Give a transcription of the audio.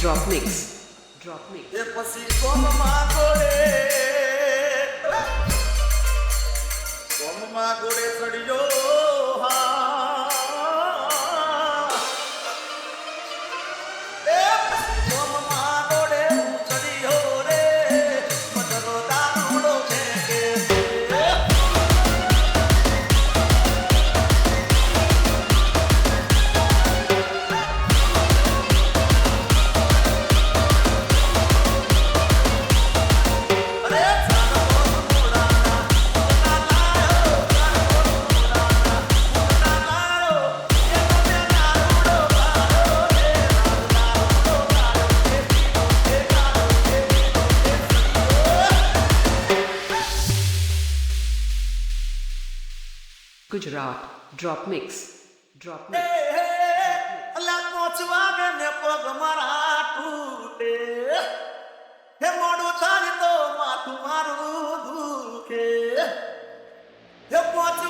Drop mix. એ પછી કોમમાં ગોળે ચડ્યો હા એ પછી કોમમાં ગોળે ચડ્યો રે મધરો દારૂડો ફેંકે Gujarat. Drop mix. અલા પહોંચવા ગે ને પગ મારા તૂટે હે મોડું થાય તો માથું મારું દુખે હે પહોંચવા